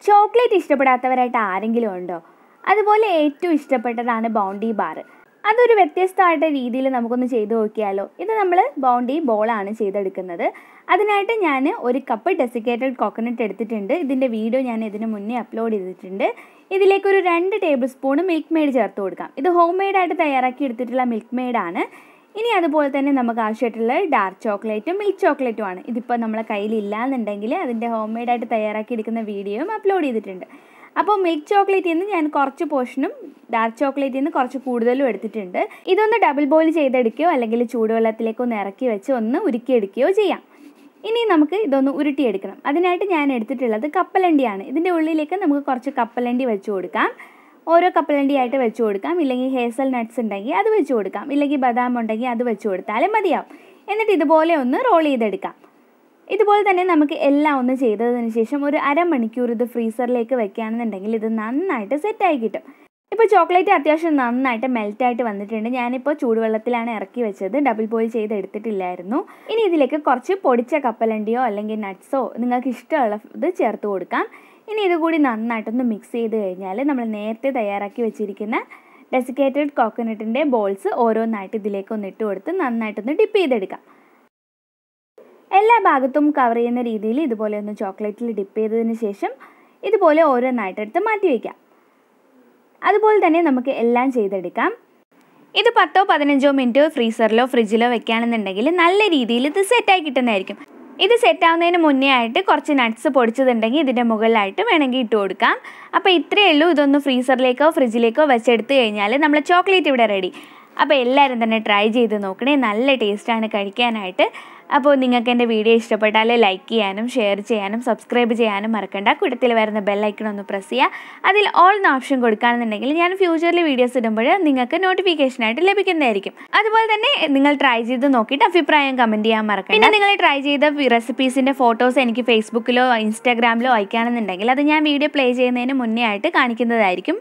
Chocolate ഇഷ്ടപ്പെടാത്തവരായിട്ട് ആരെങ്കിലും ഉണ്ടോ? അതുപോലെ ഏറ്റവും ഇഷ്ടപ്പെട്ടതാണ് ബൗണ്ടി ബാർ. അതൊരു വ്യത്യസ്തമായിട്ട് രീതിയിൽ നമുക്കൊന്ന് ചെയ്ത് നോക്കിയാലോ. ഇത് നമ്മൾ ബൗണ്ടി ബോളാണ് ചെയ്തെടുക്കുന്നത്. അതിനായിട്ട് ഞാൻ ഒരു കപ്പ് ഡെസിക്കേറ്റഡ് കോക്കനട്ട് എടുത്തിട്ടുണ്ട്. ഇതിൻ്റെ വീഡിയോ ഞാൻ ഇതിന് മുന്നേ അപ്ലോഡ് ചെയ്തിട്ടുണ്ട്. ഇതിലേക്കൊരു 2 ടേബിൾ സ്പൂൺ മിൽക്ക് മെയ്ഡ് ചേർത്ത് കൊടുക്കാം. ഇത് ഹോം മെയ്ഡായിട്ട് തയ്യാറാക്കി എടുത്തിട്ടുള്ള മിൽക്ക് മെയ്ഡാണ്. ഇനി അതുപോലെ തന്നെ നമുക്ക് ആവശ്യമായിട്ടുള്ള ഡാർക്ക് ചോക്ലേറ്റും മിൽക്ക് ചോക്ലേറ്റുമാണ്. ഇതിപ്പോൾ നമ്മളെ കയ്യിലില്ലാന്നുണ്ടെങ്കിൽ അതിൻ്റെ ഹോം മെയ്ഡായിട്ട് തയ്യാറാക്കി എടുക്കുന്ന വീഡിയോയും അപ്ലോഡ് ചെയ്തിട്ടുണ്ട്. അപ്പോൾ മിൽക്ക് ചോക്ലേറ്റിൽ നിന്ന് ഞാൻ കുറച്ച് പോർഷനും ഡാർക്ക് ചോക്ലേറ്റിൽ നിന്ന് കുറച്ച് കൂടുതലും എടുത്തിട്ടുണ്ട്. ഇതൊന്ന് ഡബിൾ ബോയിൽ ചെയ്തെടുക്കുകയോ അല്ലെങ്കിൽ ചൂടുവെള്ളത്തിലേക്ക് ഒന്ന് ഇറക്കി വെച്ച് ഒന്ന് ഉരുക്കിയെടുക്കുകയോ ചെയ്യാം. ഇനി നമുക്ക് ഇതൊന്ന് ഉരുട്ടിയെടുക്കണം. അതിനായിട്ട് ഞാൻ എടുത്തിട്ടുള്ളത് കപ്പലണ്ടിയാണ്. ഇതിൻ്റെ ഉള്ളിലേക്ക് നമുക്ക് കുറച്ച് കപ്പലണ്ടി വെച്ച് കൊടുക്കാം. ഓരോ കപ്പലണ്ടിയായിട്ട് വെച്ച് കൊടുക്കാം. ഇല്ലെങ്കിൽ ഹേസൽ നട്ട്സ് ഉണ്ടെങ്കിൽ അത് വെച്ച് കൊടുക്കാം. ഇല്ലെങ്കിൽ ബദാം ഉണ്ടെങ്കിൽ അത് വെച്ച് കൊടുത്താലും മതിയാവും. എന്നിട്ട് ഇതുപോലെ ഒന്ന് റോൾ ചെയ്തെടുക്കാം. ഇതുപോലെ തന്നെ നമുക്ക് എല്ലാം ഒന്ന് ചെയ്തതിന് ശേഷം ഒരു അരമണിക്കൂർ ഇത് ഫ്രീസറിലേക്ക് വെക്കുകയാണെന്നുണ്ടെങ്കിൽ ഇത് നന്നായിട്ട് സെറ്റായി കിട്ടും. ഇപ്പോൾ ചോക്ലേറ്റ് അത്യാവശ്യം നന്നായിട്ട് മെൽറ്റായിട്ട് വന്നിട്ടുണ്ട്. ഞാനിപ്പോൾ ചൂടുവെള്ളത്തിലാണ് ഇറക്കി വെച്ചത്, ഡബിൾ ബോയിൽ ചെയ്തെടുത്തിട്ടില്ലായിരുന്നു. ഇനി ഇതിലേക്ക് കുറച്ച് പൊടിച്ച കപ്പലണ്ടിയോ അല്ലെങ്കിൽ നട്ട്സോ നിങ്ങൾക്ക് ഇഷ്ടമുള്ള ഇത് ചേർത്ത് കൊടുക്കാം. ഇനി ഇതുകൂടി നന്നായിട്ടൊന്ന് മിക്സ് ചെയ്ത് കഴിഞ്ഞാൽ നമ്മൾ നേരത്തെ തയ്യാറാക്കി വെച്ചിരിക്കുന്ന ഡെസിക്കേറ്റഡ് കോക്കനട്ടിൻ്റെ ബോൾസ് ഓരോന്നായിട്ട് ഇതിലേക്കൊന്ന് ഇട്ട് കൊടുത്ത് നന്നായിട്ടൊന്ന് ഡിപ്പ് ചെയ്തെടുക്കാം. എല്ലാ ഭാഗത്തും കവർ ചെയ്യുന്ന രീതിയിൽ ഇതുപോലെ ഒന്ന് ചോക്ലേറ്റിൽ ഡിപ്പ് ചെയ്തതിന് ശേഷം ഇതുപോലെ ഓരോന്നായിട്ടെടുത്ത് മാറ്റി വയ്ക്കാം. അതുപോലെ തന്നെ നമുക്ക് എല്ലാം ചെയ്തെടുക്കാം. ഇത് 10-15 മിനിറ്റ് ഫ്രീസറിലോ ഫ്രിഡ്ജിലോ വെക്കുകയാണെന്നുണ്ടെങ്കിൽ നല്ല രീതിയിൽ ഇത് സെറ്റായി കിട്ടുന്നതായിരിക്കും. ഇത് സെറ്റാവുന്നതിന് മുന്നേ ആയിട്ട് കുറച്ച് നട്ട്സ് പൊടിച്ചതുണ്ടെങ്കിൽ ഇതിൻ്റെ മുകളിലായിട്ട് വേണമെങ്കിൽ ഇട്ട് കൊടുക്കാം. അപ്പോൾ ഇത്രയേ ഉള്ളൂ. ഇതൊന്ന് ഫ്രീസറിലേക്കോ ഫ്രിഡ്ജിലേക്കോ വെച്ചെടുത്ത് കഴിഞ്ഞാൽ നമ്മൾ ചോക്ലേറ്റ് ഇവിടെ റെഡി. അപ്പോൾ എല്ലാവരും തന്നെ ട്രൈ ചെയ്ത് നോക്കണേ. നല്ല ടേസ്റ്റാണ് കഴിക്കാനായിട്ട്. അപ്പോൾ നിങ്ങൾക്ക് എൻ്റെ വീഡിയോ ഇഷ്ടപ്പെട്ടാൽ ലൈക്ക് ചെയ്യാനും ഷെയർ ചെയ്യാനും സബ്സ്ക്രൈബ് ചെയ്യാനും മറക്കണ്ട. കൂട്ടത്തിൽ വരുന്ന ബെല്ലൈക്കൺ ഒന്ന് പ്രസ് ചെയ്യുക. അതിൽ ഓൾ എന്ന ഓപ്ഷൻ കൊടുക്കുകയാണെന്നുണ്ടെങ്കിൽ ഞാൻ ഫ്യൂച്ചറിൽ വീഡിയോസ് ഇടുമ്പോൾ നിങ്ങൾക്ക് നോട്ടിഫിക്കേഷനായിട്ട് ലഭിക്കുന്നതായിരിക്കും. അതുപോലെ തന്നെ നിങ്ങൾ ട്രൈ ചെയ്ത് നോക്കിയിട്ട് അഭിപ്രായം കമൻറ്റ് ചെയ്യാൻ മറക്കണ്ട. പിന്നെ നിങ്ങൾ ട്രൈ ചെയ്ത റെസിപ്പീസിൻ്റെ ഫോട്ടോസ് എനിക്ക് ഫേസ്ബുക്കിലോ ഇൻസ്റ്റാഗ്രാമിലോ അയക്കുകയാണെന്നുണ്ടെങ്കിൽ അത് ഞാൻ വീഡിയോ പ്ലേ ചെയ്യുന്നതിന് മുന്നേ ആയിട്ട് കാണിക്കുന്നതായിരിക്കും.